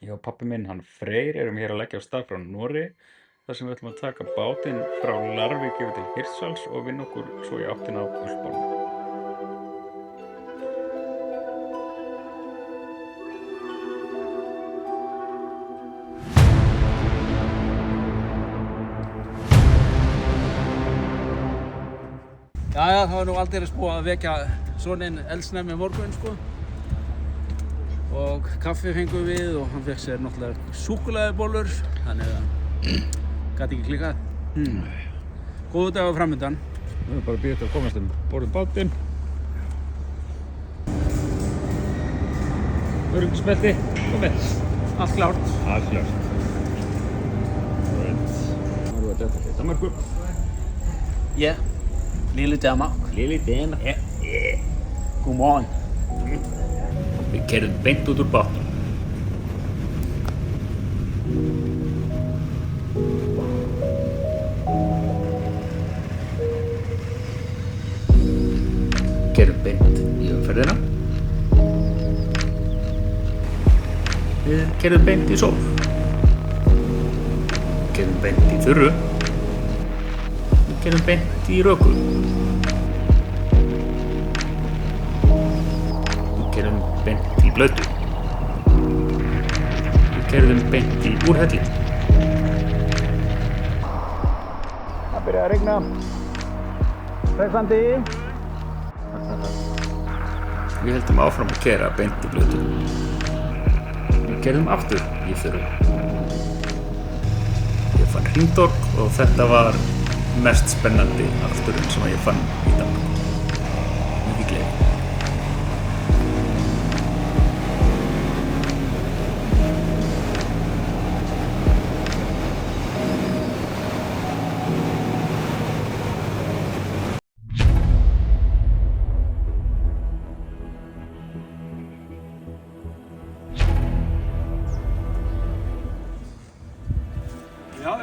Ég og pabbi minn, hann Freyr, erum hér að leggja af stað frá Noregi þar sem við ætlum að taka bátinn frá Larvik yfir til Hirtshals og vinna okkur svo í áttina á Ölpunum. Jæja, það var nú aldeilis búið að vekja soninn eldsnemmi morgun, sko. Og kaffi fengum við og hann fekk sér náttúrulega súkkulaðibollur, þannig að gat ekki klikkað. Góður dagur framundan. Við erum bara að bíða eftir að komast borðum bátinn. Öryggisbelti, komið. Allt klárt. Allt klárt. Right. Nú erum við að detta til Danmörku. Yeah. Lille Danmark. Lille Danmark. Godmorgen. Við keyrðum beint út úr bátnum. Keyrðum beint í umferðina. Við keyrðum beint í sól. Keyrðum beint í þurru. Við keyrðum beint í röku. Beint í blötu. Við keyrðum beint í Úrhelli. Það byrjaði að rigna. Hressandi. Við heldum áfram að keyra beint í blötu. Við keyrðum aftur í þurru. Ég fann hringtorg og þetta var mest spennandi afturinn sem ég fann í Danmörku. Mikið gleði. Ja.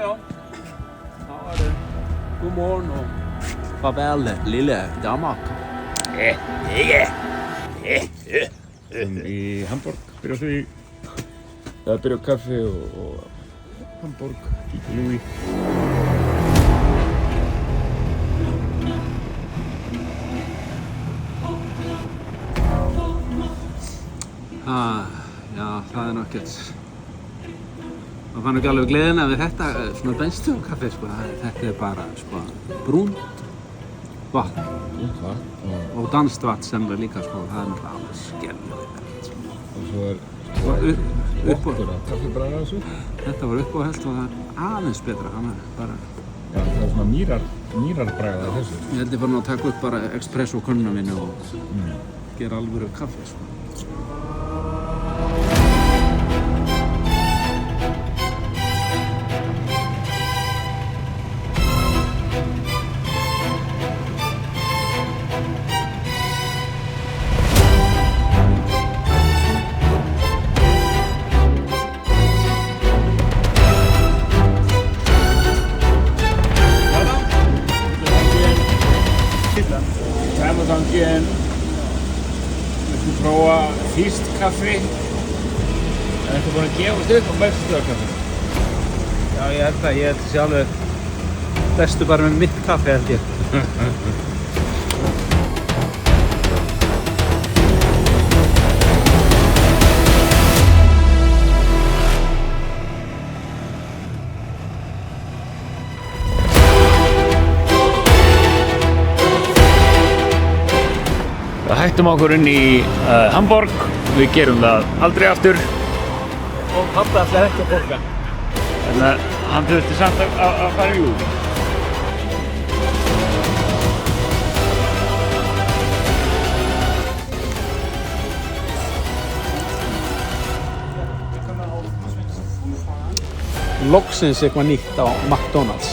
Her var det god morgen og farvel, lille Danmark. Í Hamborg byrjum við að byrja á kaffi og Hamborg, kíkja Louis. Já, það er nokkert. Það fann ekki alveg gleðina við þetta svona bensínkaffi, sko. Þetta er bara, sko, brúnt vatn. Brúnt vatn og danskt vatn sennilega líka, sko. Það er náttúrulega alveg skelfilegt, sko. Og svo er vottur af kaffibragð af þessu. Þetta var uppáhelt og það er aðeins betra. Bara... Já, það er svona mýrarbragð af þessu. Ég held ég bara að taka upp bara espresso könnuna minni og gera alvöru kaffi, sko. Amazon-gin. Við skulum prófa þýskt kaffi. Er þetta búin að gefast upp á Mexico-kaffi? Já, ég held það. Ég held þessi alveg bestu bara með mitt kaffi, held ég. Við hættum okkur inn í Hamborg. Við gerum það aldrei aftur. Og pabbi ætlar ekki að borga. Þannig að hann þurfti samt að fara í út. Loksins eitthvað nýtt á McDonald's.